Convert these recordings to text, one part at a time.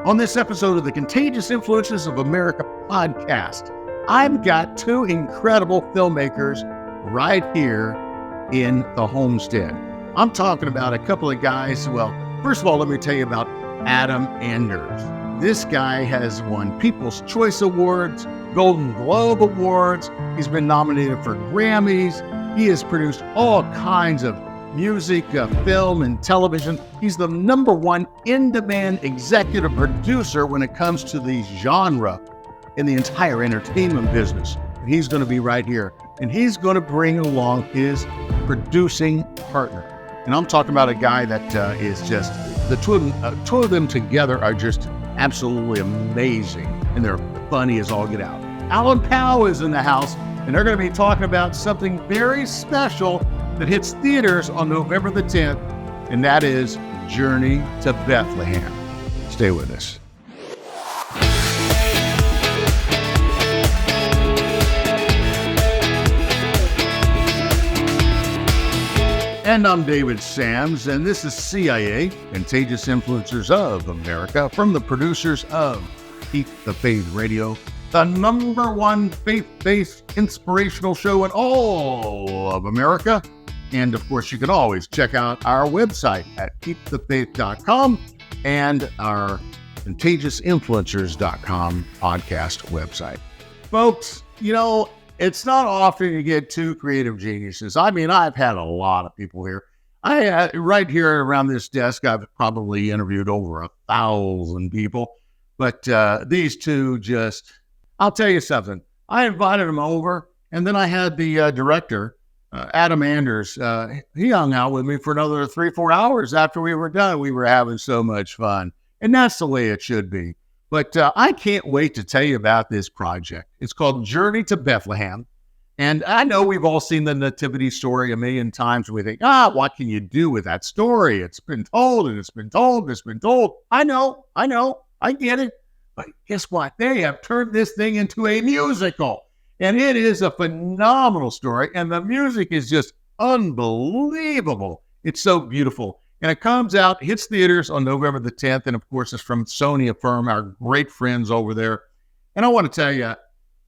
On this episode of the Contagious Influences of America podcast, I've got two incredible filmmakers right here in the homestead. I'm talking about a couple of guys. Well, first of all, let me tell you about Adam Anders. This guy has won People's Choice Awards, Golden Globe Awards. He's been nominated for Grammys. He has produced all kinds of music, film, and television. He's the #1 in-demand executive producer when it comes to the genre in the entire entertainment business. And he's going to be right here, and he's going to bring along his producing partner. And I'm talking about a guy that is just, the two of them together are just absolutely amazing, and they're funny as all get out. Alan Powell is in the house, and they're going to be talking about something very special that hits theaters on November the 10th, and that is Journey to Bethlehem. Stay with us. And I'm David Sams, and this is CIA, Contagious Influencers of America, from the producers of Keep the Faith Radio, the #1 faith-based inspirational show in all of America. And of course, you can always check out our website at KeepTheFaith.com and our ContagiousInfluencers.com podcast website. Folks, you know, it's not often you get two creative geniuses. I mean, I've had a lot of people here. Right here around this desk, I've probably interviewed over 1,000 people. But these two just, I'll tell you something. I invited them over, and then I had the director, Adam Anders, he hung out with me for another 3-4 hours after we were done. We were having so much fun, and that's the way it should be. But I can't wait to tell you about this project. It's called Journey to Bethlehem, and I know we've all seen the Nativity story a million times. We think, what can you do with that story? It's been told, and it's been told, and it's been told. I know, I get it. But guess what? They have turned this thing into a musical. And it is a phenomenal story, and the music is just unbelievable. It's so beautiful. And it comes out, hits theaters on November the 10th, and of course, it's from Sony Affirm, our great friends over there. And I want to tell you,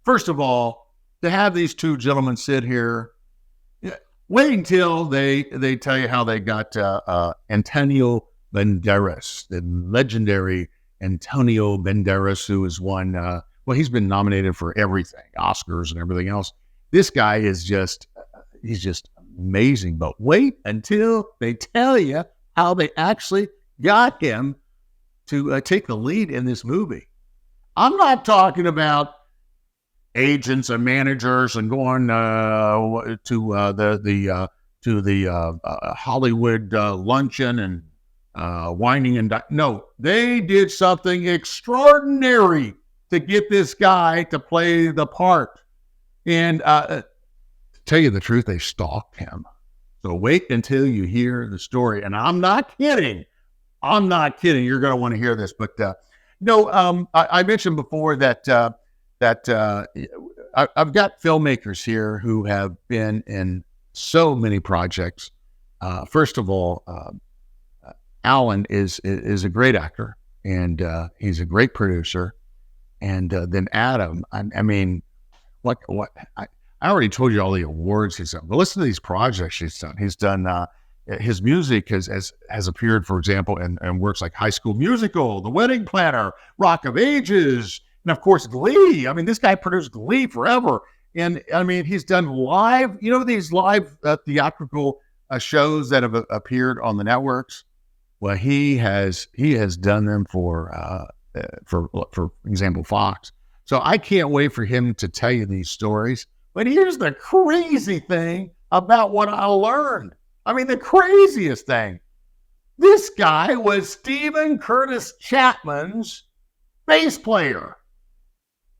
first of all, to have these two gentlemen sit here, wait until they tell you how they got Antonio Banderas, the legendary Antonio Banderas, who has won... well, he's been nominated for everything, Oscars and everything else. This guy is he's just amazing. But wait until they tell you how they actually got him to take the lead in this movie. I'm not talking about agents and managers and going to the Hollywood luncheon and whining and no, they did something extraordinary to get this guy to play the part. And to tell you the truth, they stalked him. So wait until you hear the story. And I'm not kidding. You're going to want to hear this. But I mentioned before that I've got filmmakers here who have been in so many projects. First of all, Alan is a great actor, and he's a great producer. And then Adam, I mean, what? I already told you all the awards he's done. But listen to these projects he's done. He's done, his music has appeared, for example, in works like High School Musical, The Wedding Planner, Rock of Ages, and of course, Glee. I mean, this guy produced Glee forever. And I mean, he's done live, these live theatrical shows that have appeared on the networks. Well, he has done them for example, Fox. So I can't wait for him to tell you these stories. But here's the crazy thing about what I learned. I mean, the craziest thing. This guy was Stephen Curtis Chapman's bass player.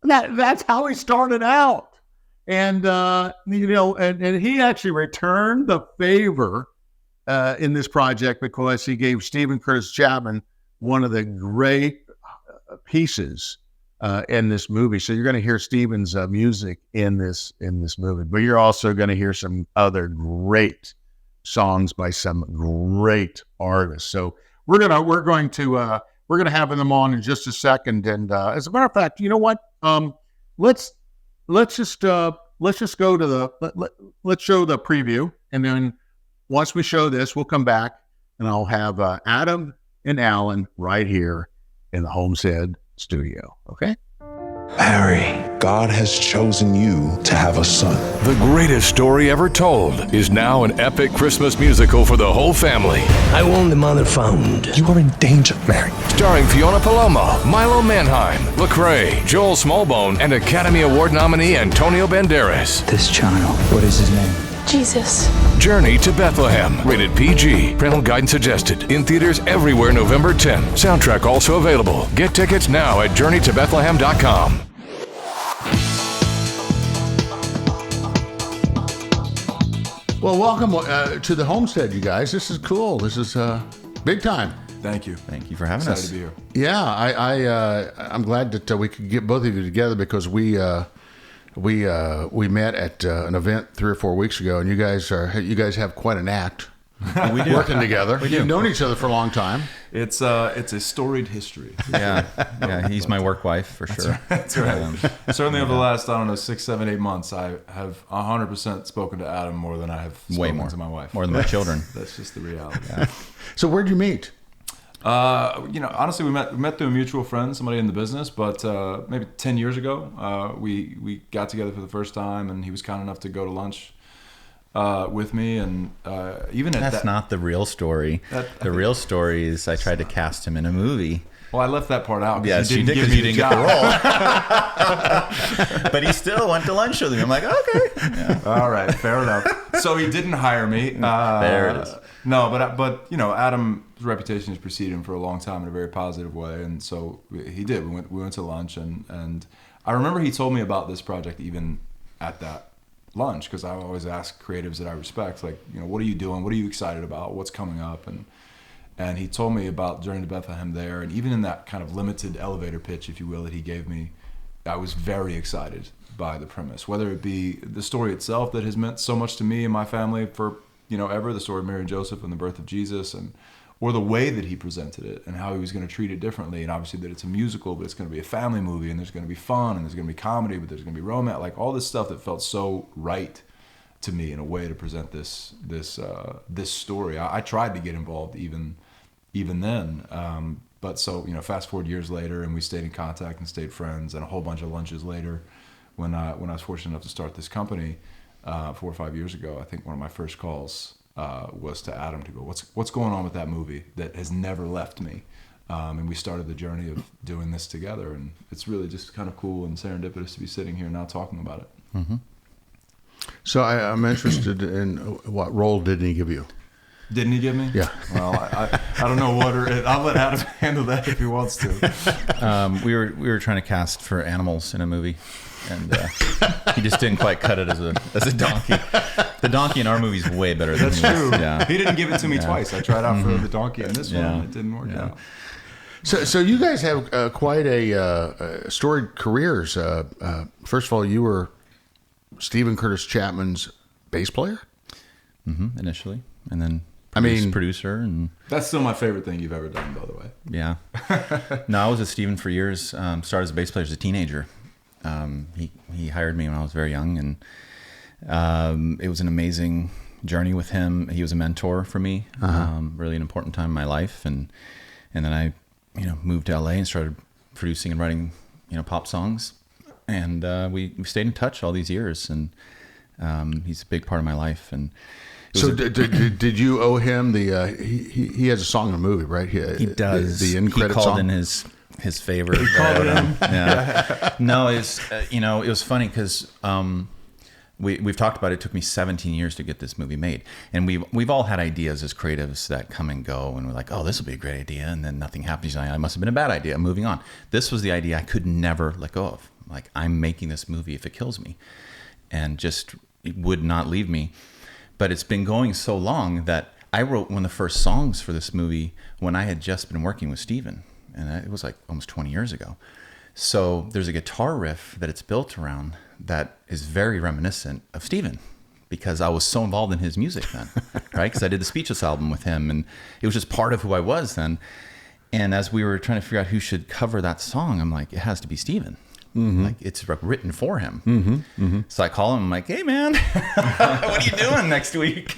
That's how he started out. And, and he actually returned the favor in this project because he gave Stephen Curtis Chapman one of the great pieces in this movie. So you're going to hear Stephen's music in this movie, but you're also going to hear some other great songs by some great artists. So we're going to We're going to have them on in just a second. And as a matter of fact, you know what? Let's just go to let's show the preview, and then once we show this, we'll come back and I'll have Adam and Alan right here in the Homestead studio. Okay. Harry, God has chosen you to have a son. The greatest story ever told is now an epic Christmas musical for the whole family. I want the mother found. You are in danger, Mary. Starring Fiona Palomo, Milo Manheim, Lecrae, Joel Smallbone, and Academy Award nominee Antonio Banderas. This child, what is his name? Jesus. Journey to Bethlehem. Rated PG. Parental guidance suggested. In theaters everywhere November 10. Soundtrack also available. Get tickets now at JourneyToBethlehem.com. Well, welcome to the Homestead, you guys. This is cool. This is big time. Thank you. Thank you for having Excited us. to be here. Yeah, I'm glad that we could get both of you together because we met at an event 3 or 4 weeks ago, and you guys have quite an act. We do. Working together. We do. You've known each other for a long time. It's a storied history. Yeah, he's my work wife for sure. That's right. Certainly over the last, 6, 7, 8 months, I have 100% spoken to Adam more than I have spoken to my wife. More than my children. That's just the reality. Yeah. So where'd you meet? Honestly, we met through a mutual friend, somebody in the business, but maybe 10 years ago, we got together for the first time, and he was kind enough to go to lunch with me, and even at That's not the real story. The real story is I tried to cast him in a movie. Well, I left that part out. Yes, you did because you didn't get the role. But he still went to lunch with me. I'm like, okay. Yeah. All right, fair enough. So he didn't hire me. There it is. No, but Adam's reputation has preceded him for a long time in a very positive way, and so he did. We went to lunch, and I remember he told me about this project even at that lunch, because I always ask creatives that I respect, like, what are you doing? What are you excited about? What's coming up? And he told me about Journey to Bethlehem there, and even in that kind of limited elevator pitch, if you will, that he gave me, I was very excited by the premise, whether it be the story itself that has meant so much to me and my family for ever, the story of Mary and Joseph and the birth of Jesus, or the way that he presented it and how he was going to treat it differently, and obviously that it's a musical, but it's going to be a family movie, and there's going to be fun, and there's going to be comedy, but there's going to be romance, like all this stuff that felt so right to me in a way to present this story. I tried to get involved even then, but so fast forward years later, and we stayed in contact and stayed friends, and a whole bunch of lunches later, when I was fortunate enough to start this company 4 or 5 years ago, I think one of my first calls was to Adam to go, what's going on with that movie that has never left me? And we started the journey of doing this together, and it's really just kind of cool and serendipitous to be sitting here now talking about it. Mm-hmm. So I'm interested in what role didn't he give you? Didn't he give me? Yeah. Well, I don't know what, I'll let Adam handle that if he wants to. We were trying to cast for animals in a movie, and he just didn't quite cut it as a donkey. The donkey in our movie is way better than That's his. true. Yeah. He didn't give it to me twice. I tried out for the donkey in this one, and it didn't work out. So you guys have quite a storied careers. First of all, you were Stephen Curtis Chapman's bass player? Mm-hmm, initially, and then producer, and that's still my favorite thing you've ever done, by the way. Yeah. No, I was with Stephen for years. Started as a bass player as a teenager. He hired me when I was very young, and it was an amazing journey with him. He was a mentor for me, really an important time in my life, and then I moved to LA and started producing and writing pop songs, and we stayed in touch all these years, and he's a big part of my life. And so did you owe him the he has a song in a movie, right? He does. The end credit song. He called in his favorite. He called it in. Yeah. No, it's it was funny because we've talked about it. It took me 17 years to get this movie made, and we've all had ideas as creatives that come and go, and we're like, oh, this will be a great idea, and then nothing happens. I must have been a bad idea. Moving on. This was the idea I could never let go of. Like, I'm making this movie if it kills me, and just it would not leave me. But it's been going so long that I wrote one of the first songs for this movie when I had just been working with Stephen, and it was like almost 20 years ago. So there's a guitar riff that it's built around that is very reminiscent of Stephen, because I was so involved in his music then, right? Because I did the Speechless album with him, and it was just part of who I was then. And as we were trying to figure out who should cover that song, I'm like, it has to be Steven. Like it's written for him. So I call him. I'm like, hey man, what are you doing next week?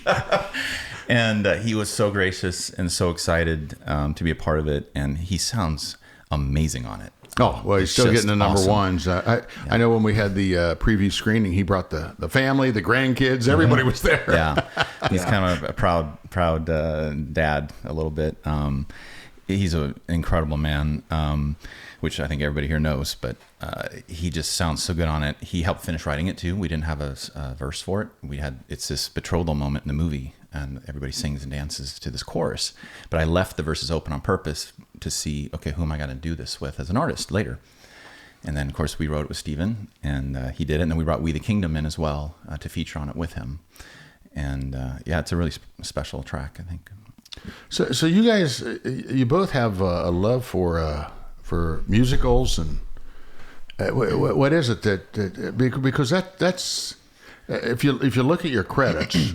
And he was so gracious and so excited to be a part of it. And he sounds amazing on it. Oh, well, he's It's still just getting the number awesome. ones. I know when we had the preview screening, he brought the family, the grandkids, everybody was there. Yeah, he's kind of a proud dad a little bit. He's an incredible man, which I think everybody here knows, but he just sounds so good on it. He helped finish writing it too. We didn't have a verse for it. It's this betrothal moment in the movie, and everybody sings and dances to this chorus. But I left the verses open on purpose to see, okay, who am I going to do this with as an artist later? And then, of course, we wrote it with Steven, and he did it. And then we brought We the Kingdom in as well to feature on it with him. And yeah, it's a really special track, I think. So you guys, you both have a love for musicals, and what is it that because that's if you look at your credits,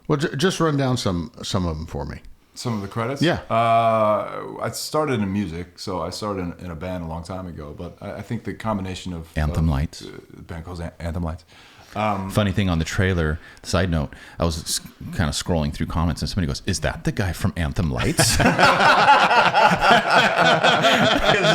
well, just run down some of them for me. Some of the credits? Yeah. I started in music, so I started in a band a long time ago, but I think the combination of... Anthem Lights. The band calls Anthem Lights. Funny thing on the trailer, side note, I was kind of scrolling through comments and somebody goes, is that the guy from Anthem Lights? It's a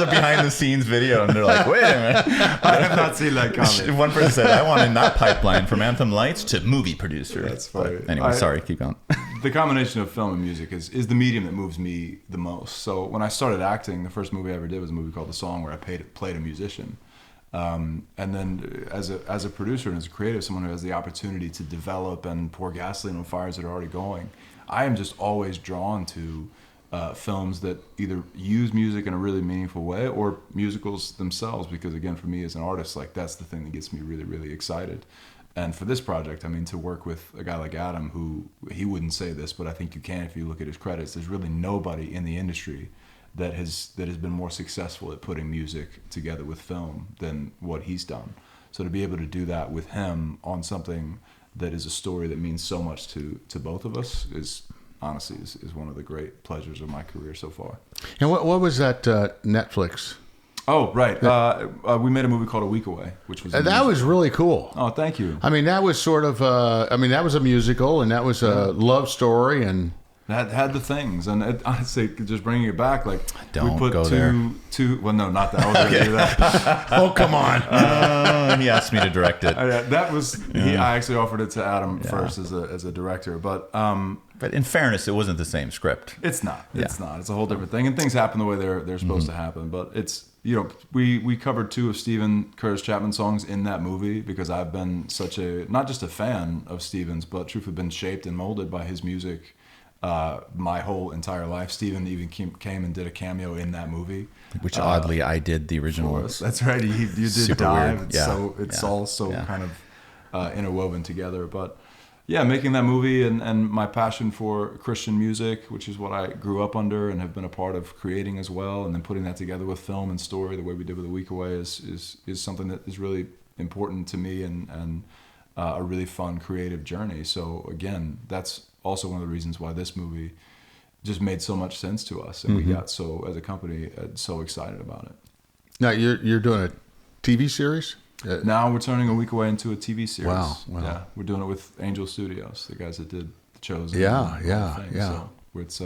behind the scenes video and they're like, wait a minute. I have not seen that comment. One person said, I want in that pipeline from Anthem Lights to movie producer. That's funny. But anyway, sorry, keep going. The combination of film and music is the medium that moves me the most. So when I started acting, the first movie I ever did was a movie called The Song, where I played a musician. And then as a producer and as a creative, someone who has the opportunity to develop and pour gasoline on fires that are already going, I am just always drawn to films that either use music in a really meaningful way or musicals themselves, because again, for me as an artist, like that's the thing that gets me really, really excited. And for this project, I mean, to work with a guy like Adam, who, he wouldn't say this, but I think you can if you look at his credits, there's really nobody in the industry that has been more successful at putting music together with film than what he's done. So to be able to do that with him on something that is a story that means so much to both of us is honestly is one of the great pleasures of my career so far. And what was that Netflix? Oh, right. We made a movie called A Week Away, which was That was really cool. Oh, thank you. I mean, that was sort of that was a musical, and that was a love story, and that had the things, and honestly, just bringing it back, like Don't we put go there. two. Well, no, not that. I wasn't gonna do that. oh, come on. He asked me to direct it. That was. I actually offered it to Adam first as a director, but in fairness, it wasn't the same script. it's not. It's not. It's a whole different thing, and things happen the way they're supposed to happen. But it's, you know, we covered 2 of Stephen Curtis Chapman songs in that movie because I've been such not just a fan of Stephen's, but truthfully been shaped and molded by his music my whole entire life. Stephen even came and did a cameo in that movie, Which oddly, I did the original. That's right. You did Super Dive. weird. It's all so kind of interwoven together. But yeah, making that movie and my passion for Christian music, which is what I grew up under and have been a part of creating as well, and then putting that together with film and story the way we did with A Week Away is something that is really important to me and a really fun creative journey. So again, that's also one of the reasons why this movie just made so much sense to us, and we got so, as a company, so excited about it. Now you're doing a TV series? Now we're turning A Week Away into a TV series. Wow. Yeah, we're doing it with Angel Studios, the guys that did The Chosen. Yeah. So it's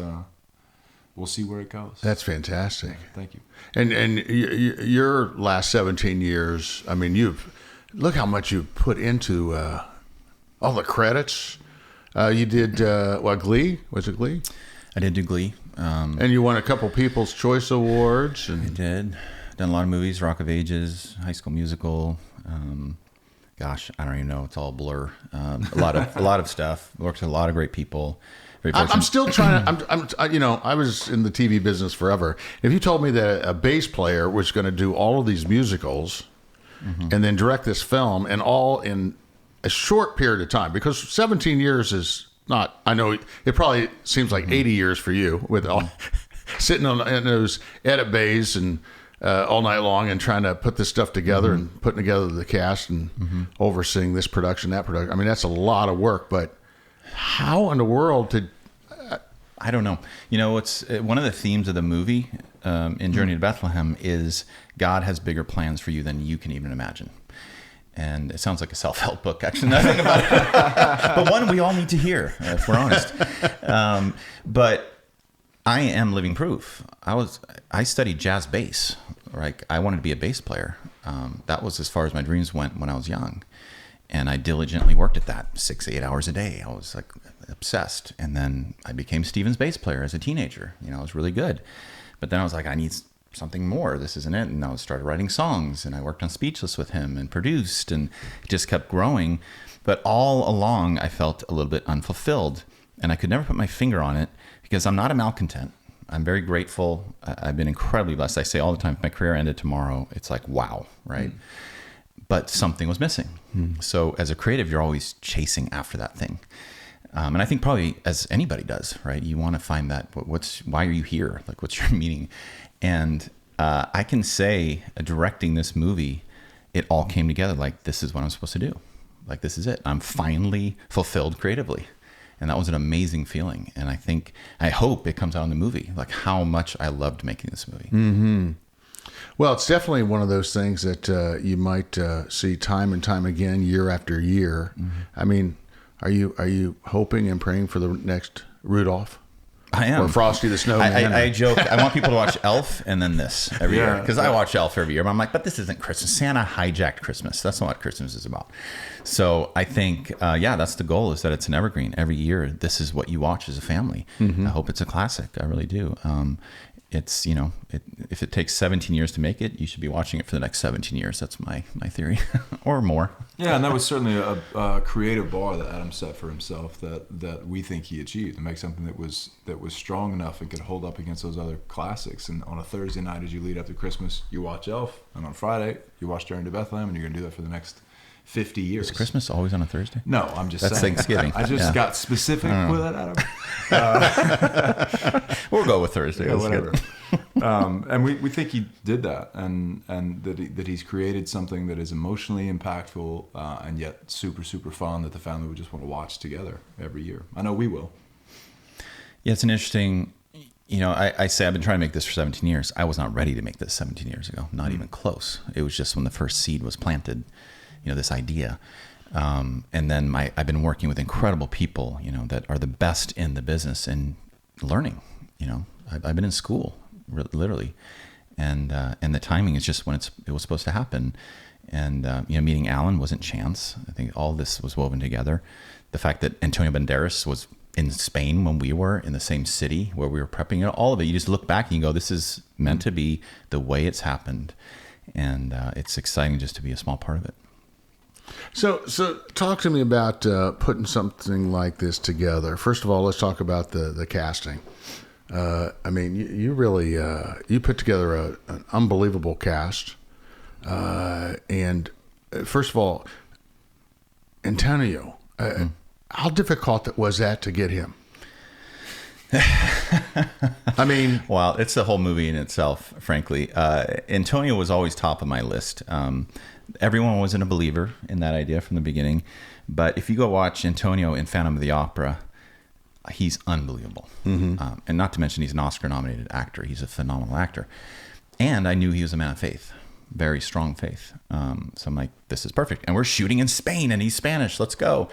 we'll see where it goes. That's fantastic. Thank you. And your last 17 years, I mean, look how much you've put into all the credits. You did Glee? Was it Glee? I did do Glee. And you won a couple People's Choice Awards. I did. Done a lot of movies, Rock of Ages, High School Musical. Gosh, I don't even know. It's all a blur. A lot of stuff. Worked with a lot of great people. Very I'm fortunate. still trying to. I was in the TV business forever. If you told me that a bass player was going to do all of these musicals and then direct this film, and all in a short period of time, because 17 years is not. I know it probably seems like 80 years for you with all sitting in those edit bays and all night long and trying to put this stuff together and putting together the cast and overseeing this production, that production. I mean, that's a lot of work. But how in the world did I don't know. You know, it's one of the themes of the movie in Journey to Bethlehem is God has bigger plans for you than you can even imagine. And it sounds like a self-help book, actually, nothing about it. But one we all need to hear, if we're honest. But I am living proof. I studied jazz bass. Like, I wanted to be a bass player. That was as far as my dreams went when I was young. And I diligently worked at that 6-8 hours a day. I was like obsessed. And then I became Steven's bass player as a teenager. You know, I was really good. But then I was like, I need something more. This isn't it. And I started writing songs, and I worked on Speechless with him and produced, and it just kept growing. But all along, I felt a little bit unfulfilled, and I could never put my finger on it because I'm not a malcontent. I'm very grateful. I've been incredibly blessed. I say all the time, if my career ended tomorrow, it's like, wow, right? But something was missing. So as a creative, you're always chasing after that thing. And I think probably as anybody does, right? You want to find that, why are you here? Like, what's your meaning? And I can say, directing this movie, it all came together. Like, this is what I'm supposed to do. Like, this is it. I'm finally fulfilled creatively. And that was an amazing feeling. And I hope it comes out in the movie, like how much I loved making this movie. Mm-hmm. Well, it's definitely one of those things that you might see time and time again, year after year. Mm-hmm. I mean, are you hoping and praying for the next Rudolph? I am. Or Frosty the Snowman. I joke. I want people to watch Elf and then this every year. Because I watch Elf every year. But I'm like, but this isn't Christmas. Santa hijacked Christmas. That's not what Christmas is about. So I think, that's the goal, is that it's an evergreen. Every year, this is what you watch as a family. Mm-hmm. I hope it's a classic. I really do. It's, if it takes 17 years to make it, you should be watching it for the next 17 years. That's my theory, or more. Yeah, and that was certainly a creative bar that Adam set for himself that we think he achieved, to make something that was strong enough and could hold up against those other classics. And on a Thursday night, as you lead up to Christmas, you watch Elf, and on Friday, you watch Journey to Bethlehem, and you're going to do that for the next 50 years. Is Christmas always on a Thursday? No, I'm just saying. That's Thanksgiving. I just got specific with it, Adam. We'll go with Thursday. Yeah, whatever. And we think he did that, and that he's created something that is emotionally impactful and yet super, super fun, that the family would just want to watch together every year. I know we will. Yeah, it's an interesting... I say I've been trying to make this for 17 years. I was not ready to make this 17 years ago. Not even close. It was just when the first seed was planted, this idea. And then I've been working with incredible people, that are the best in the business and learning. I've been in school, literally. And the timing is just when it was supposed to happen. And, meeting Alan wasn't chance. I think all this was woven together. The fact that Antonio Banderas was in Spain when we were in the same city where we were prepping, all of it, you just look back and you go, this is meant to be the way it's happened. And it's exciting just to be a small part of it. So talk to me about putting something like this together. First of all, let's talk about the casting. You really you put together an unbelievable cast. And first of all, Antonio, how difficult was that to get him? Well, it's the whole movie in itself, frankly. Antonio was always top of my list. Everyone wasn't a believer in that idea from the beginning. But if you go watch Antonio in Phantom of the Opera, he's unbelievable. Mm-hmm. And not to mention he's an Oscar-nominated actor. He's a phenomenal actor. And I knew he was a man of faith, very strong faith. So I'm like, this is perfect. And we're shooting in Spain, and he's Spanish. Let's go.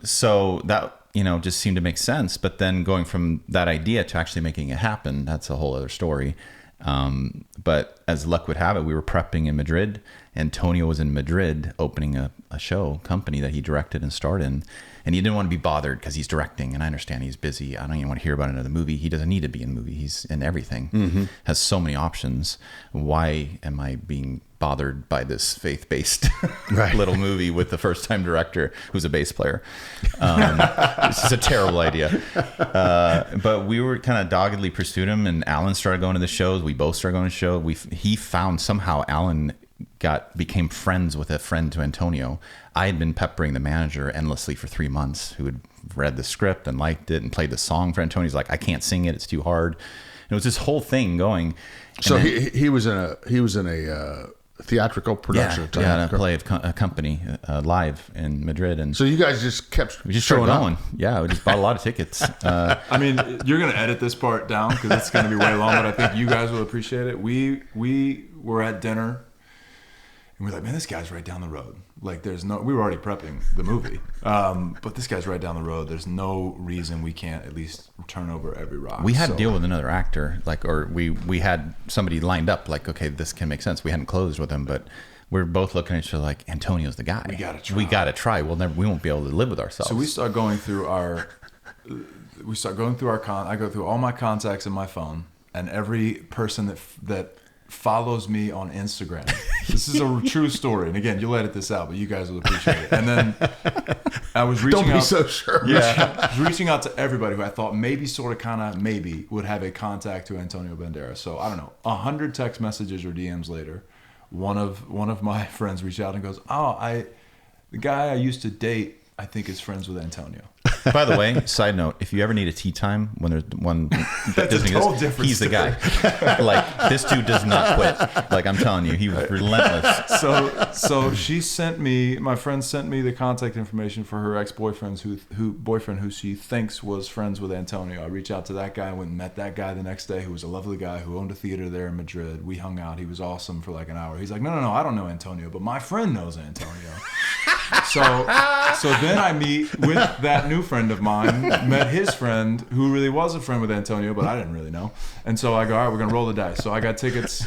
So that, just seemed to make sense. But then going from that idea to actually making it happen, that's a whole other story. But as luck would have it, we were prepping in Madrid. Antonio was in Madrid opening a show company that he directed and starred in. And he didn't want to be bothered because he's directing. And I understand he's busy. I don't even want to hear about another movie. He doesn't need to be in a movie. He's in everything. Mm-hmm. Has so many options. Why am I being bothered by this faith-based little movie with the first-time director who's a bass player? This is a terrible idea. But we were kind of doggedly pursued him, and Alan started going to the shows. We both started going to shows. He found somehow Alan became friends with a friend to Antonio. I had been peppering the manager endlessly for 3 months, who had read the script and liked it and played the song for Antonio. He's like, I can't sing it. It's too hard. And it was this whole thing going. So then, he was in a theatrical production. Yeah, to play a company live in Madrid, and so you guys just kept we just showed going. Yeah, we just bought a lot of tickets. I mean, you're gonna edit this part down because it's gonna be way long, but I think you guys will appreciate it. We were at dinner, and we're like, man, this guy's right down the road. Like, we were already prepping the movie, but this guy's right down the road. There's no reason we can't at least turn over every rock. We had to deal with another actor, or we had somebody lined up. Like, okay, this can make sense. We hadn't closed with him, but we're both looking at each other like, Antonio's the guy. We gotta try. We won't be able to live with ourselves. So we start going through our. I go through all my contacts in my phone, and every person that follows me on Instagram. This is a true story, and again, you'll edit this out, but you guys will appreciate it. And then I was reaching out. Don't be so sure. Yeah, I was reaching out to everybody who I thought maybe would have a contact to Antonio Banderas. So I don't know, 100 text messages or DMs later, one of my friends reached out and goes, "Oh, the guy I used to date, I think is friends with Antonio." By the way, side note, if you ever need a tea time when there's one that doesn't exist, he's the guy. Like, this dude does not quit. Like, I'm telling you, he was relentless. So my friend sent me the contact information for her ex-boyfriend who she thinks was friends with Antonio. I reached out to that guy, went and met that guy the next day, who was a lovely guy who owned a theater there in Madrid. We hung out. He was awesome for like an hour. He's like, no, I don't know Antonio, but my friend knows Antonio. So then I meet with that new friend of mine, met his friend who really was a friend with Antonio, but I didn't really know. And so I go, all right, we're going to roll the dice. So we got tickets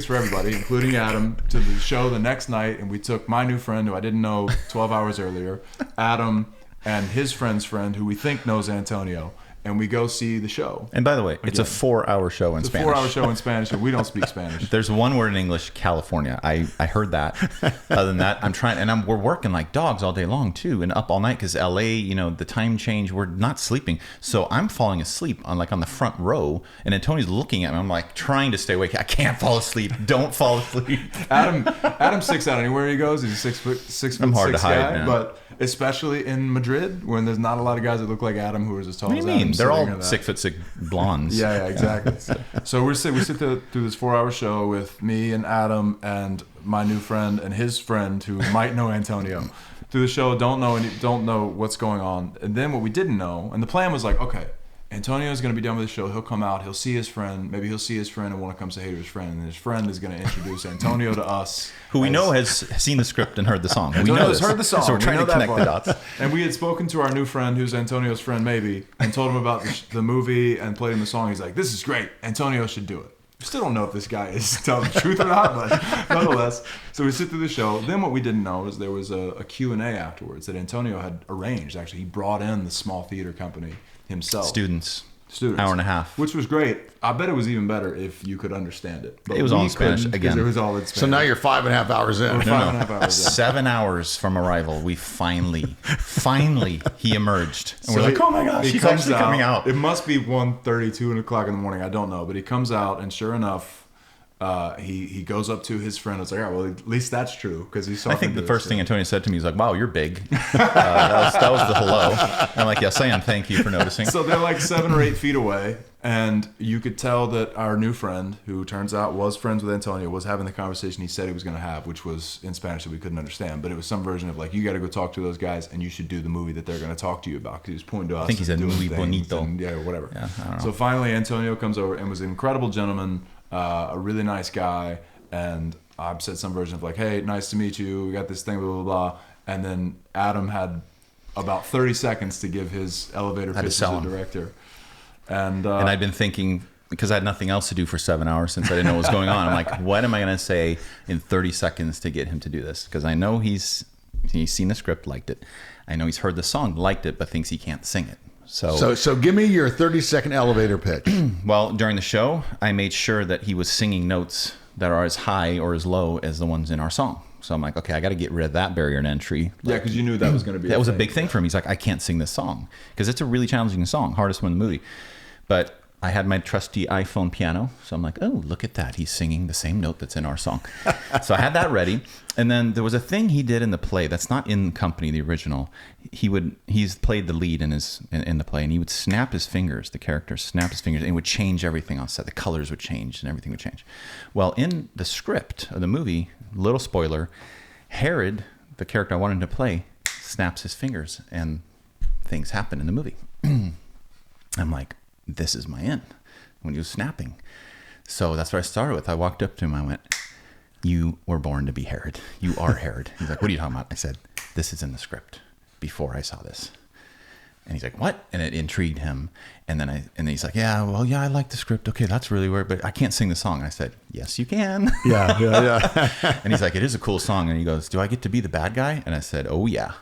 for everybody, including Adam, to the show the next night. And we took my new friend, who I didn't know 12 hours earlier, Adam, and his friend's friend, who we think knows Antonio. And we go see the show. And by the way, it's a 4-hour show in Spanish. It's a 4-hour show in Spanish, and we don't speak Spanish. There's one word in English, California. I heard that. Other than that, I'm trying, and we're working like dogs all day long too, and up all night because LA, the time change. We're not sleeping, so I'm falling asleep on the front row, and Antonio's looking at me. I'm like trying to stay awake. I can't fall asleep. Don't fall asleep. Adam sticks out anywhere he goes. He's a 6'6" I'm hard to hide, guy, man. but especially in Madrid, when there's not a lot of guys that look like Adam who are as tall What as do you mean? Adam. They're all 6'6" blondes. Yeah, exactly. So we sit through this 4-hour show with me and Adam and my new friend and his friend who might know Antonio. Through the show, don't know what's going on. And then what we didn't know, and the plan was like, okay, Antonio's going to be done with the show. He'll come out. He'll see his friend. Maybe he'll see his friend and want to come say hey to his friend. And his friend is going to introduce Antonio to us. Who we know has seen the script and heard the song. Antonio we know has heard the song. So we're trying to connect the dots. And we had spoken to our new friend, who's Antonio's friend maybe, and told him about the movie and played him the song. He's like, this is great. Antonio should do it. Still don't know if this guy is telling the truth or not, but nonetheless. So we sit through the show. Then what we didn't know is there was a Q&A afterwards that Antonio had arranged. Actually, he brought in the small theater company himself. Students. Hour and a half. Which was great. I bet it was even better if you could understand it. But it was all in Spanish again. It was all in Spanish. So now you're 5.5 hours in. We're 5.5 hours in. 7 hours from arrival, we finally, he emerged. And So we're like, oh my gosh, he's actually coming out. It must be 1:30, 2 o'clock in the morning. I don't know. But he comes out, and sure enough, he goes up to his friend. It's like, all right, well, at least that's true, because he saw. I think the first thing Antonio said to me was like, "Wow, you're big." That was the hello. And I'm like, "Yes, I am. Thank you for noticing." So they're like 7 or 8 feet away, and you could tell that our new friend, who turns out was friends with Antonio, was having the conversation he said he was going to have, which was in Spanish that we couldn't understand. But it was some version of like, you got to go talk to those guys, and you should do the movie that they're going to talk to you about. Because he was pointing to us. I think he said "muy bonito." And, yeah, whatever. Yeah, I don't know. So finally, Antonio comes over and was an incredible gentleman, a really nice guy, and I said some version of like, "Hey, nice to meet you. We got this thing, blah blah blah." And then Adam had about 30 seconds to give his elevator pitch to the director. And I'd been thinking, because I had nothing else to do for 7 hours since I didn't know what was going on. I'm like, what am I going to say in 30 seconds to get him to do this? Because I know he's seen the script, liked it. I know he's heard the song, liked it, but thinks he can't sing it. So give me your 30-second elevator pitch. Well, during the show, I made sure that he was singing notes that are as high or as low as the ones in our song. So I'm like, okay, I got to get rid of that barrier to entry. Yeah, because you knew that was going to be. That was a big thing for him. He's like, I can't sing this song because it's a really challenging song, hardest one in the movie. But I had my trusty iPhone piano. So I'm like, oh, look at that. He's singing the same note that's in our song. So I had that ready. And then there was a thing he did in the play that's not in Company, the original. He's played the lead in the play, and he would snap his fingers, the character snap his fingers, and it would change everything on set. The colors would change and everything would change. Well, in the script of the movie, little spoiler, Herod, the character I wanted to play, snaps his fingers and things happen in the movie. I'm like, this is my end when he was snapping. So that's what I started with. I walked up to him. I went, you were born to be Herod. You are Herod. He's like, what are you talking about? I said, this is in the script before I saw this. And he's like, what? And it intrigued him. And then he's like, yeah, I like the script. Okay, that's really weird, but I can't sing the song. I said, yes, you can. Yeah. And he's like, it is a cool song. And he goes, do I get to be the bad guy? And I said, oh yeah.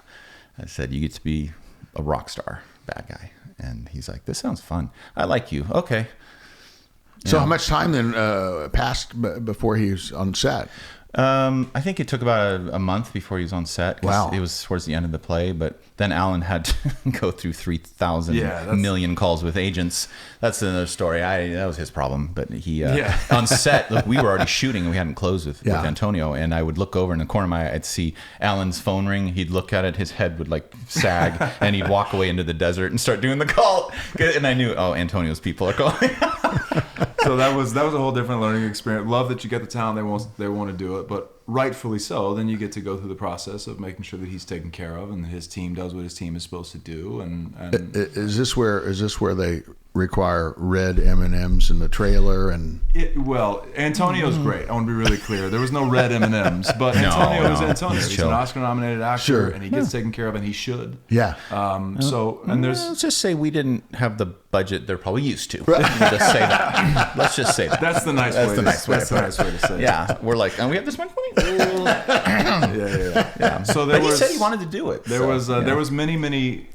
I said, you get to be a rock star bad guy. And he's like, this sounds fun. I like you. Okay. So how much time then passed before he was on set? I think it took about a month before he was on set. Wow. It was towards the end of the play, but then Alan had to go through 3,000 million calls with agents. That's another story. That was his problem. But he on set, look, we were already shooting and we hadn't closed with Antonio, and I would look over in the corner of my eye, I'd see Alan's phone ring. He'd look at it, his head would like sag, and he'd walk away into the desert and start doing the call. And I knew, Antonio's people are calling. So that was a whole different learning experience. Love that you get the talent, they want to do it, but rightfully so. Then you get to go through the process of making sure that he's taken care of and that his team does what his team is supposed to do. And is this where they require red M&Ms in the trailer? And well, Antonio's great. I want to be really clear. There was no red M&Ms, but Antonio is Antonio. He's an Oscar-nominated actor, and he gets taken care of, and he should. Yeah. Let's just say we didn't have the budget they're probably used to. Just say that. Let's just say that. That's the nice way. That's the nice way to say it. Yeah, we're like, we have this much money. Yeah. So he said he wanted to do it. There was many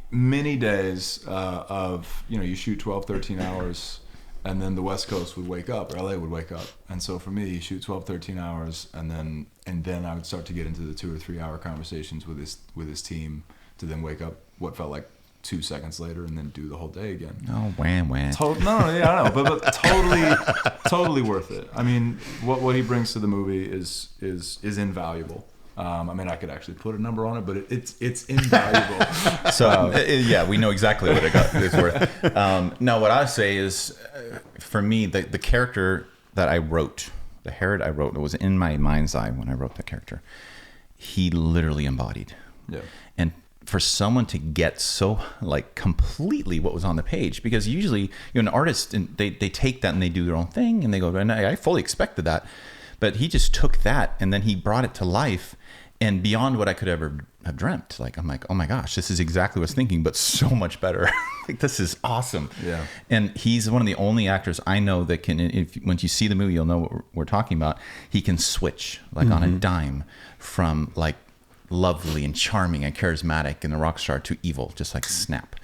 days of, you shoot 12, 13 hours, and then the West Coast would wake up, or LA would wake up. And so for me, you shoot 12, 13 hours, and then I would start to get into the 2 or 3 hour conversations with his team to then wake up what felt like 2 seconds later and then do the whole day again. Oh, wham. I know, but totally worth it. I mean, what he brings to the movie is invaluable. I mean, I could actually put a number on it, but it's invaluable. So we know exactly what it's worth. No, what I say is, for me, the character that I wrote, the Herod I wrote, it was in my mind's eye when I wrote the character. He literally embodied. Yeah. And for someone to get so like completely what was on the page, because usually an artist, and they take that and they do their own thing and they go, and I fully expected that, but he just took that and then he brought it to life and beyond what I could ever have dreamt. Like, I'm like, oh my gosh, this is exactly what I was thinking, but so much better. Like, this is awesome. Yeah. And he's one of the only actors I know that can, once you see the movie, you'll know what we're talking about. He can switch like on a dime from like lovely and charming and charismatic and the rock star to evil, just like snap.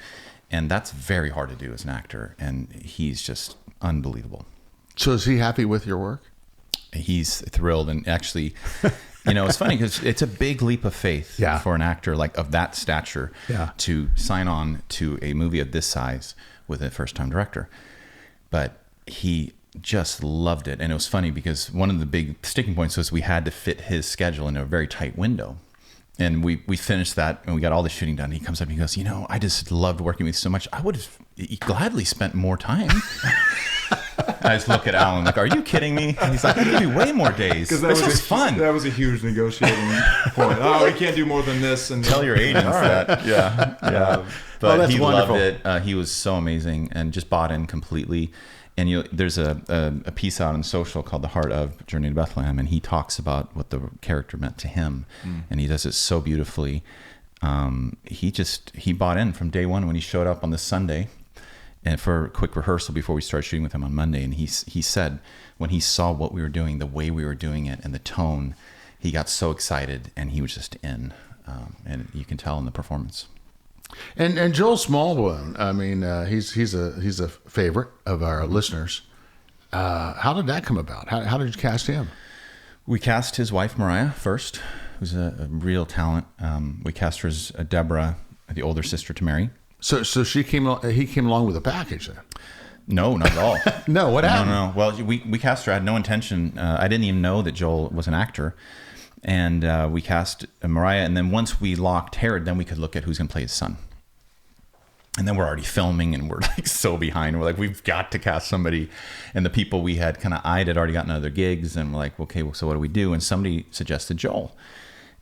And that's very hard to do as an actor. And he's just unbelievable. So is he happy with your work? He's thrilled. And actually, it's funny because it's a big leap of faith for an actor like of that stature to sign on to a movie of this size with a first-time director. But he just loved it. And it was funny because one of the big sticking points was we had to fit his schedule into a very tight window. And we finished that and we got all the shooting done. He comes up and he goes, I just loved working with you so much. I would have gladly spent more time. I just look at Alan like, are you kidding me? And he's like, I give you way more days. This was fun. That was a huge negotiating point. We can't do more than this. And tell your agents that. Yeah. But he loved it. He was so amazing and just bought in completely. And there's a piece out on social called The Heart of Journey to Bethlehem, and he talks about what the character meant to him, and he does it so beautifully. He bought in from day one when he showed up on this Sunday, and for a quick rehearsal before we started shooting with him on Monday. And he said when he saw what we were doing, the way we were doing it, and the tone, he got so excited, and he was just in, and you can tell in the performance. And Joel Smallbone, I mean, he's a favorite of our listeners. How did that come about? How did you cast him? We cast his wife Mariah first, who's a real talent. We cast her as Deborah, the older sister to Mary. So he came along with a package then. No, not at all. No, what happened? No. Well, we cast her. I had no intention. I didn't even know that Joel was an actor. And we cast Mariah. And then once we locked Herod, then we could look at who's going to play his son. And then we're already filming and we're like so behind. We're like, we've got to cast somebody. And the people we had kind of eyed had already gotten other gigs. And we're like, okay, well, so what do we do? And somebody suggested Joel.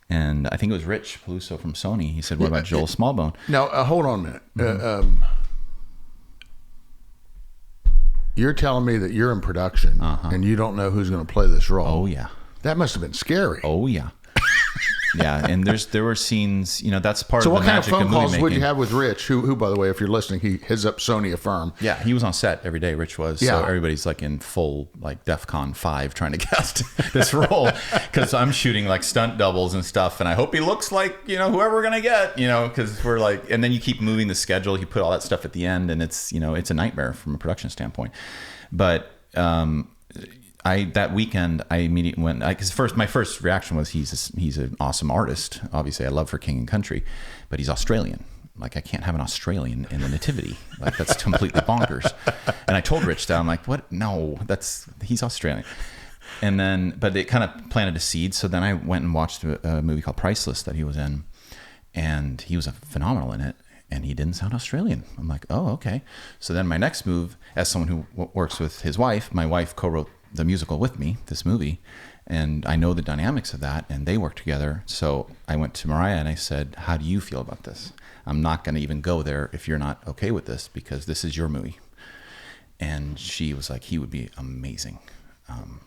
And I think it was Rich Peluso from Sony. He said, what about Joel Smallbone? Now, hold on a minute. You're telling me that you're in production and you don't know who's going to play this role. Oh, yeah. That must have been scary. Oh, yeah. Yeah, and there were scenes, that's part so of the magic of movie making. So what kind of phone calls would you have with Rich, who, by the way, if you're listening, he heads up Sony Affirm. Yeah, he was on set every day, Rich was. Yeah. So everybody's like in full, like DEFCON 5 trying to cast this role. Because I'm shooting like stunt doubles and stuff, and I hope he looks like, whoever we're going to get, because we're like, and then you keep moving the schedule, you put all that stuff at the end, and it's, it's a nightmare from a production standpoint. But, that weekend I immediately went, because my first reaction was he's an awesome artist. Obviously I love For King and Country, but he's Australian. Like I can't have an Australian in the Nativity. Like that's completely bonkers. And I told Rich that, I'm like, what? No, he's Australian. And then, but it kind of planted a seed. So then I went and watched a movie called Priceless that he was in, and he was phenomenal in it. And he didn't sound Australian. I'm like, oh, okay. So then my next move, as someone who works with his wife, my wife co-wrote the musical with me, this movie, and I know the dynamics of that, and they work together. So I went to Mariah and I said, how do you feel about this? I'm not going to even go there if you're not okay with this, because this is your movie. And she was like, he would be amazing.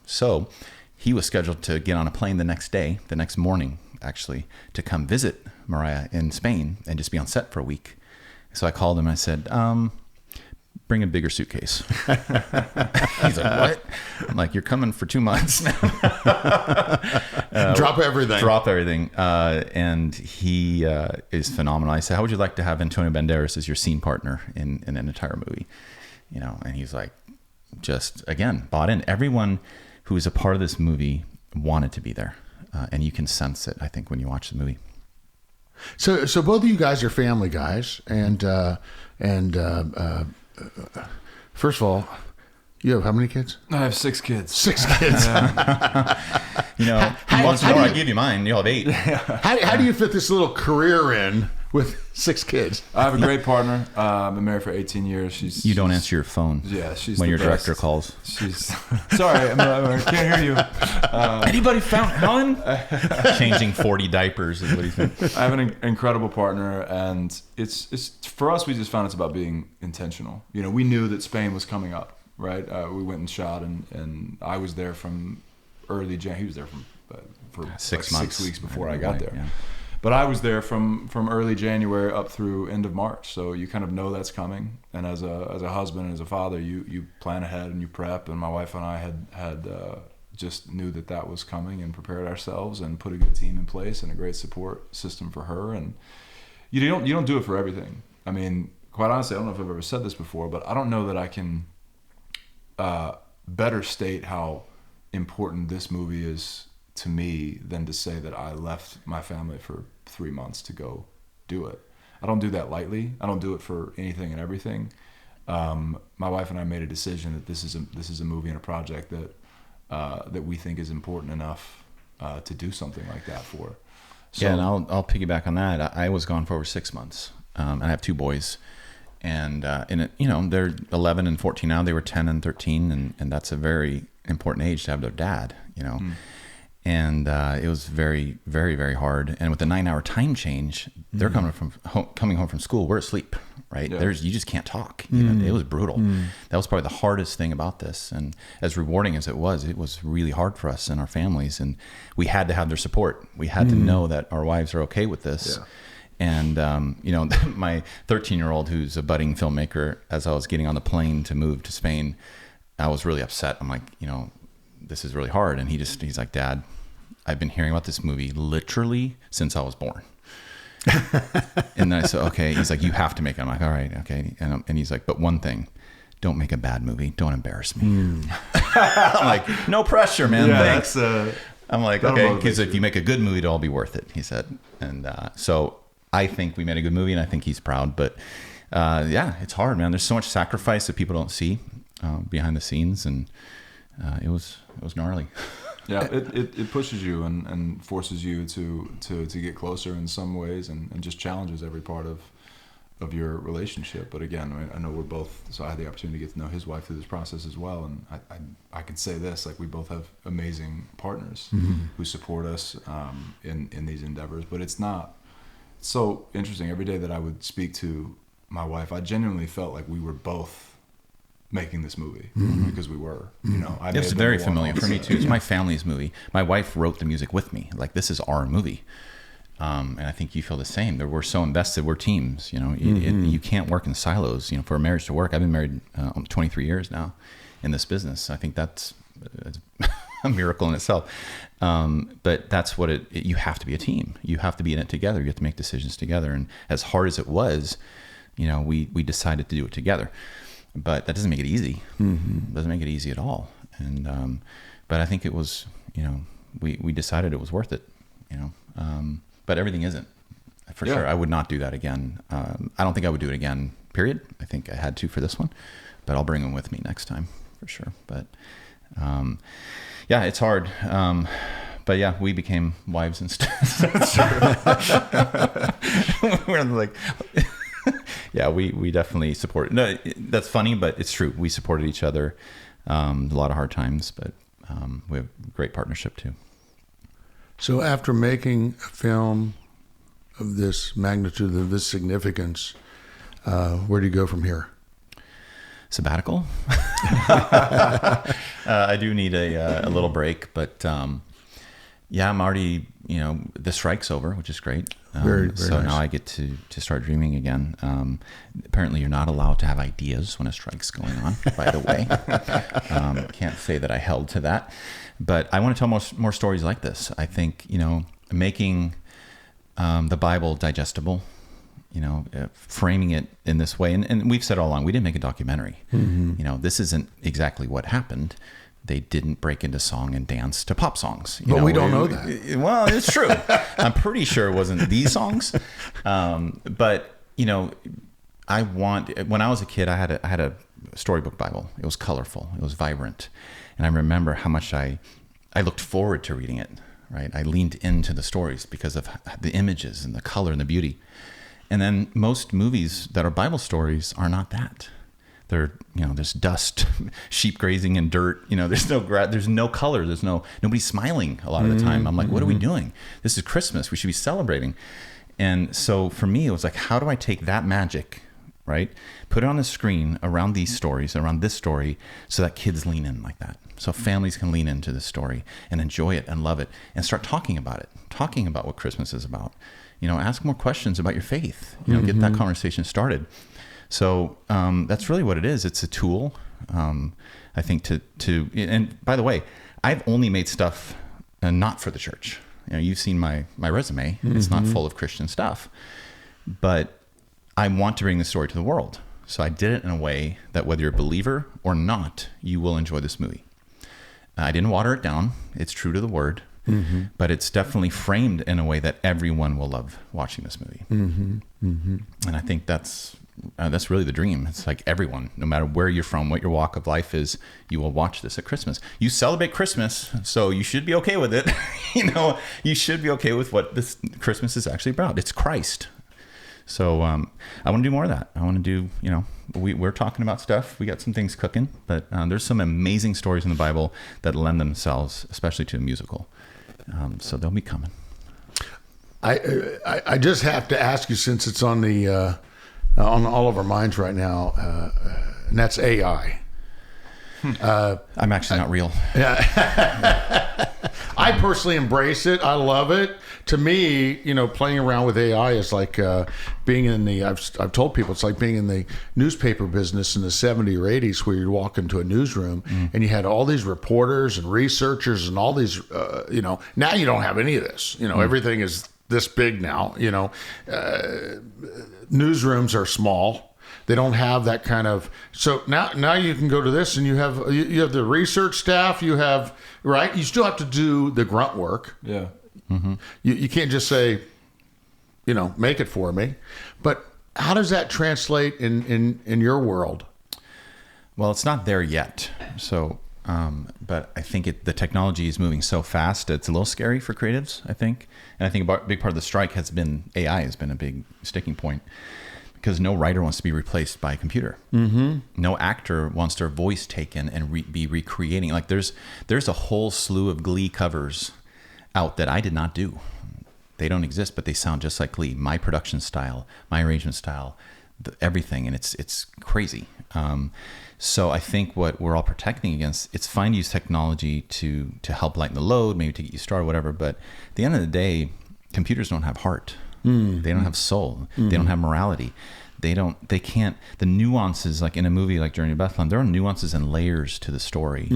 So he was scheduled to get on a plane the next morning, actually, to come visit Mariah in Spain and just be on set for a week. So I called him and I said, bring a bigger suitcase. He's like, what? I'm like, you're coming for 2 months now. Drop everything. And he is phenomenal. I said, how would you like to have Antonio Banderas as your scene partner in an entire movie? And he's like, just, again, bought in. Everyone who is a part of this movie wanted to be there. And you can sense it, I think, when you watch the movie. So both of you guys are family guys, and first of all, you have how many kids? I have 6 kids. 6 kids. Once more, I give you mine. You'll have 8. How do you fit this little career in with 6 kids? I have a great partner. I've been married for 18 years. You don't answer your phone. Yeah, she's when the your best. director calls. She's sorry, I can't hear you. Anybody found Helen? Changing 40 diapers is what he's doing. I have an incredible partner, and it's for us. We just found it's about being intentional. We knew that Spain was coming up, right? We went and shot, and I was there from early January. He was there for 6 months, 6 weeks before I got there. Yeah. But I was there from early January up through end of March, so you kind of know that's coming. And as a husband and as a father, you plan ahead and you prep. And my wife and I had just knew that was coming and prepared ourselves and put a good team in place and a great support system for her. And you don't do it for everything. I mean, quite honestly, I don't know if I've ever said this before, but I don't know that I can better state how important this movie is to me than to say that I left my family for 3 months to go do it. I don't do that lightly. I don't do it for anything and everything. My wife and I made a decision that this is a movie and a project that we think is important enough to do something like that for. So, yeah, and I'll piggyback on that. I was gone for over 6 months, and I have 2 boys, and they're 11 and 14 now. They were 10 and 13, and that's a very important age to have their dad. And it was very, very, very hard. And with the 9-hour time change, they're coming home from school. We're asleep, right? Yeah. You just can't talk. It was brutal. That was probably the hardest thing about this. And as rewarding as it was really hard for us and our families. And we had to have their support. We had to know that our wives are okay with this. Yeah. And, my 13-year-old, who's a budding filmmaker, as I was getting on the plane to move to Spain, I was really upset. I'm like, this is really hard. And he's like, Dad, I've been hearing about this movie literally since I was born. And then I said, okay. He's like, you have to make it. I'm like, all right, okay. And he's like, but one thing, don't make a bad movie. Don't embarrass me. I'm like, no pressure, man. Yeah, thanks. I'm like, okay. Because if you make a good movie, it'll all be worth it, he said. And so I think we made a good movie, and I think he's proud. But it's hard, man. There's so much sacrifice that people don't see behind the scenes, and it was gnarly. Yeah, it pushes you and forces you to get closer in some ways, and just challenges every part of your relationship. But again, I know we're both, so I had the opportunity to get to know his wife through this process as well, and I can say this, like, we both have amazing partners who support us in these endeavors. But it's not so interesting. Every day that I would speak to my wife, I genuinely felt like we were both making this movie because we were, It's very familiar for me too. It's my family's movie. My wife wrote the music with me. Like, this is our movie. And I think you feel the same. We're so invested. We're teams, you can't work in silos, for a marriage to work. I've been married 23 years now in this business. I think that's a miracle in itself. But that's what you have to be a team. You have to be in it together. You have to make decisions together. And as hard as it was, we decided to do it together. But that doesn't make it easy. It doesn't make it easy at all. And but I think it was, we decided it was worth it. But everything isn't. For sure, I would not do that again. I don't think I would do it again. Period. I think I had to for this one, but I'll bring them with me next time for sure. But it's hard. But yeah, we became wives instead. We're like. Yeah, we definitely support. No, that's funny, but it's true. We supported each other. A lot of hard times, but we have a great partnership too. So after making a film of this magnitude, of this significance, where do you go from here? Sabbatical. I do need a little break, but I'm already, the strike's over, which is great. Very so nice. Now I get to start dreaming again. Apparently you're not allowed to have ideas when a strike's going on, by the way. Can't say that I held to that, but I want to tell more stories like this. I think, making the Bible digestible, framing it in this way. And we've said all along, we didn't make a documentary. This isn't exactly what happened. They didn't break into song and dance to pop songs. But we don't know that. Well, it's true. I'm pretty sure it wasn't these songs. But, when I was a kid, I had a storybook Bible. It was colorful. It was vibrant. And I remember how much I looked forward to reading it, right? I leaned into the stories because of the images and the color and the beauty. And then most movies that are Bible stories are not that. There's dust, sheep grazing in dirt. There's no color. Nobody's smiling a lot of the time. I'm like, what are we doing? This is Christmas. We should be celebrating. And so for me, it was like, how do I take that magic, right? Put it on the screen around these stories, around this story, so that kids lean in like that. So families can lean into this story and enjoy it and love it and start talking about it, talking about what Christmas is about. Ask more questions about your faith. Get that conversation started. So that's really what it is. It's a tool, I think, to and by the way, I've only made stuff not for the church. You've seen my resume. It's not full of Christian stuff, but I want to bring the story to the world. So I did it in a way that whether you're a believer or not, you will enjoy this movie. I didn't water it down. It's true to the word, but it's definitely framed in a way that everyone will love watching this movie. And I think that's really the dream. It's like everyone, no matter where you're from, what your walk of life is, you will watch this at Christmas. You celebrate Christmas, so you should be okay with it. You should be okay with what this Christmas is actually about. It's Christ. So I want to do more of that. I want to do, we're talking about stuff. We got some things cooking, but there's some amazing stories in the Bible that lend themselves, especially to a musical. So they'll be coming. I just have to ask you, since it's on on all of our minds right now, and that's AI. I'm actually not real. I personally embrace it. I love it. To me, playing around with AI is like being in the. I've told people it's like being in the newspaper business in the 70s or 80s, where you'd walk into a newsroom and you had all these reporters and researchers and all these. Now you don't have any of this. Everything is this big now. Newsrooms are small. They don't have that kind of. So now you can go to this and you have the research staff. You have, right. You still have to do the grunt work. Yeah. You can't just say, make it for me. But How does that translate in your world? Well, it's not there yet. So, but I think the technology is moving so fast, it's a little scary for creatives, I think. And I think a big part of the strike has been AI has been a big sticking point, because no writer wants to be replaced by a computer. Mm-hmm. No actor wants their voice taken and be recreating. Like there's a whole slew of Glee covers out that I did not do. They don't exist, but they sound just like Glee. My production style, my arrangement style, everything, and it's crazy. So I think what we're all protecting against, it's fine to use technology to help lighten the load, maybe to get you started, whatever. But at the end of the day, computers don't have heart. They don't have soul. They don't have morality. They can't, the nuances, like in a movie like Journey to Bethlehem, there are nuances and layers to the story.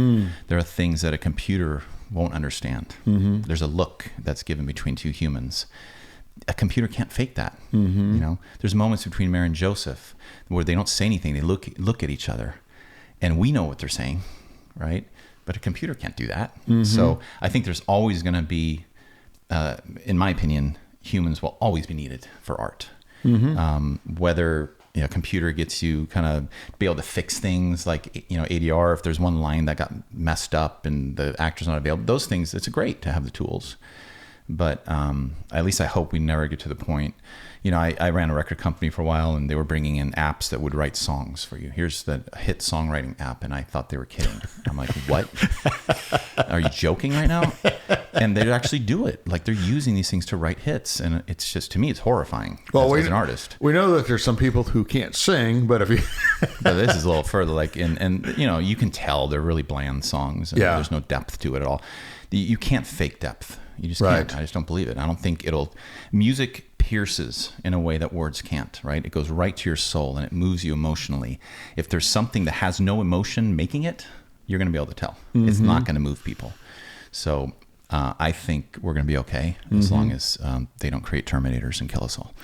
There are things that a computer won't understand. There's a look that's given between two humans. A computer can't fake that. You know, there's moments between Mary and Joseph where they don't say anything. They look at each other, and we know what they're saying, right? But a computer can't do that. So I think there's always going to be, in my opinion, humans will always be needed for art. Whether a computer gets you kind of be able to fix things like ADR, if there's one line that got messed up and the actor's not available, those things, it's great to have the tools. But at least I hope we never get to the point. I ran a record company for a while, and they were bringing in apps that would write songs for you. Here's the hit songwriting app, and I thought they were kidding. I'm like, what? Are you joking right now? And they actually do it. Like, they're using these things to write hits, and it's just, to me, it's horrifying as an artist. We know that there's some people who can't sing, but if you... But this is a little further, like, and you can tell they're really bland songs, and there's no depth to it at all. You can't fake depth. You just can't. I just don't believe it. I don't think music pierces in a way that words can't, right? It goes right to your soul and it moves you emotionally. If there's something that has no emotion making it, you're going to be able to tell. It's not going to move people. So I think we're going to be okay as long as they don't create Terminators and kill us all.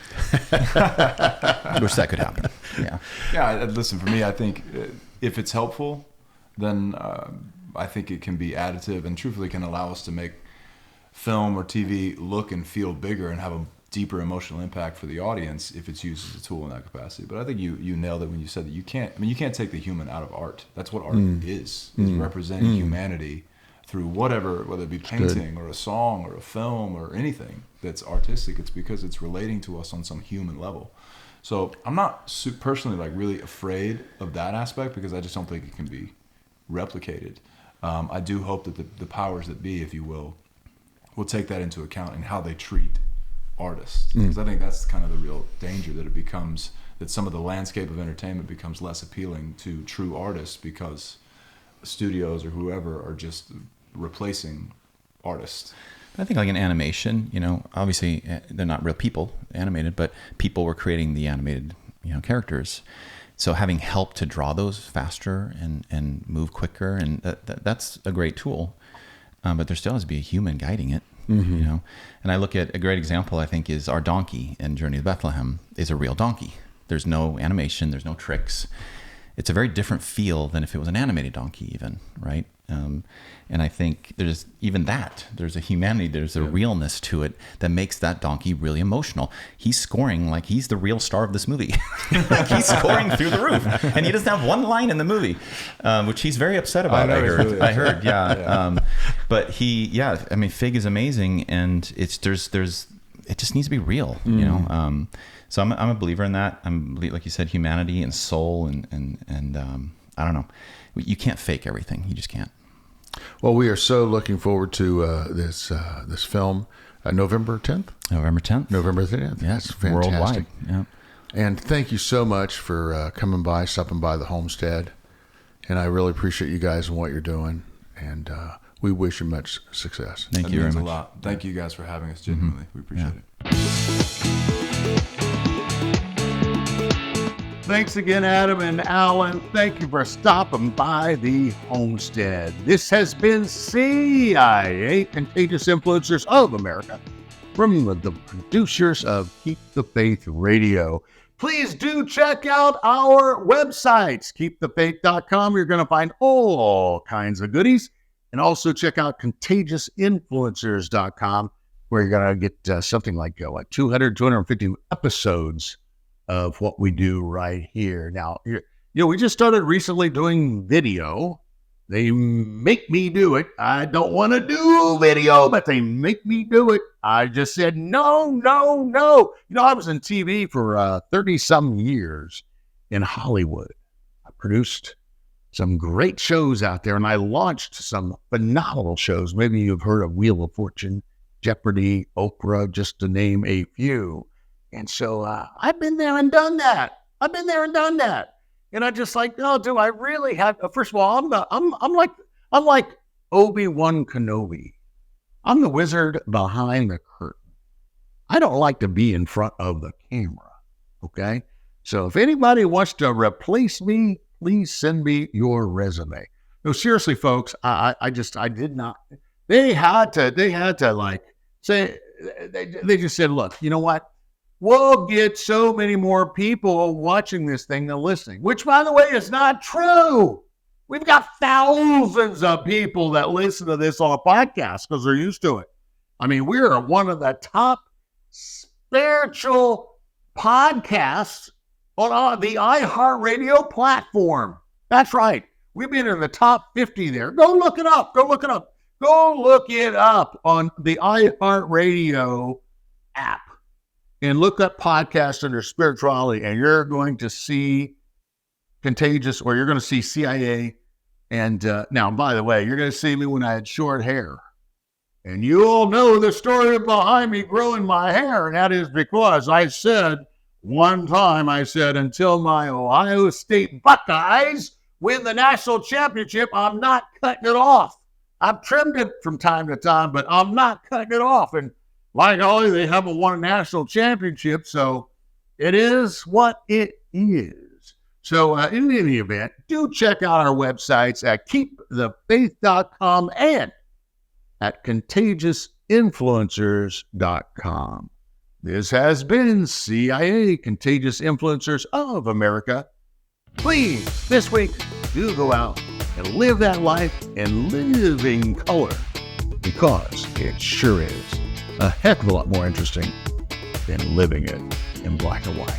Wish that could happen. Yeah. Yeah. Listen, for me, I think if it's helpful, then I think it can be additive and truthfully can allow us to make film or TV look and feel bigger and have a deeper emotional impact for the audience if it's used as a tool in that capacity. But I think you nailed it when you said that you can't take the human out of art. That's what art is representing humanity through whether it be painting or a song or a film or anything that's artistic. It's because it's relating to us on some human level. So I'm not personally like really afraid of that aspect, because I just don't think it can be replicated. I do hope that the powers that be, if you will take that into account in how they treat artists, because I think that's kind of the real danger, that some of the landscape of entertainment becomes less appealing to true artists because studios or whoever are just replacing artists. I think like in animation, obviously they're not real people animated, but people were creating the animated characters. So having help to draw those faster and move quicker, and that's a great tool. But there still has to be a human guiding it, And I look at a great example, I think, is our donkey in Journey to Bethlehem is a real donkey. There's no animation, there's no tricks. It's a very different feel than if it was an animated donkey even, right? And I think there's a humanity, there's a realness to it that makes that donkey really emotional. He's scoring like he's the real star of this movie. Like he's scoring through the roof, and he doesn't have one line in the movie, which he's very upset about. I heard, yeah. But Fig is amazing, and it just needs to be real, So I'm a believer in that. Like you said, humanity and soul, and I don't know. You can't fake everything. You just can't. Well, we are so looking forward to this film, November 10th. November 10th. November 10th. Yes, fantastic. Worldwide. Yeah. And thank you so much for stopping by the homestead. And I really appreciate you guys and what you're doing. And we wish you much success. Thank you very much. A lot. Thank you guys for having us. Genuinely, we appreciate it. Thanks again, Adam and Alan. Thank you for stopping by the homestead. This has been CIA, Contagious Influencers of America, from the producers of Keep the Faith Radio. Please do check out our websites, KeepTheFaith.com. You're going to find all kinds of goodies. And also check out ContagiousInfluencers.com, where you're going to get something like 200, 250 episodes of what we do right here. Now, we just started recently doing video. They make me do it. I don't want to do video, but they make me do it. I just said, no. I was in TV for 30-some years in Hollywood. I produced some great shows out there, and I launched some phenomenal shows. Maybe you've heard of Wheel of Fortune, Jeopardy, Oprah, just to name a few. And so I've been there and done that. And I just like, oh, do I really have? First of all, I'm like Obi-Wan Kenobi. I'm the wizard behind the curtain. I don't like to be in front of the camera. Okay, so if anybody wants to replace me, please send me your resume. No, seriously, folks, I did not. They had to like say, they just said, look, you know what? We'll get so many more people watching this thing than listening, which, by the way, is not true. We've got thousands of people that listen to this on a podcast because they're used to it. I mean, we're one of the top spiritual podcasts on the iHeartRadio platform. That's right. We've been in the top 50 there. Go look it up. Go look it up on the iHeartRadio app. And look up podcast under spirituality, and you're going to see Contagious, or you're going to see CIA. And now, by the way, you're going to see me when I had short hair. And you all know the story behind me growing my hair, and that is because I said one time, until my Ohio State Buckeyes win the national championship, I'm not cutting it off. I've trimmed it from time to time, but I'm not cutting it off. And like always, they haven't won a national championship, so it is what it is. So in any event, do check out our websites at KeepTheFaith.com and at ContagiousInfluencers.com. This has been CIA, Contagious Influencers of America. Please, this week, do go out and live that life in living color, because it sure is a heck of a lot more interesting than living it in black and white.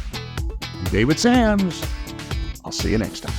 I'm David Sams. I'll see you next time.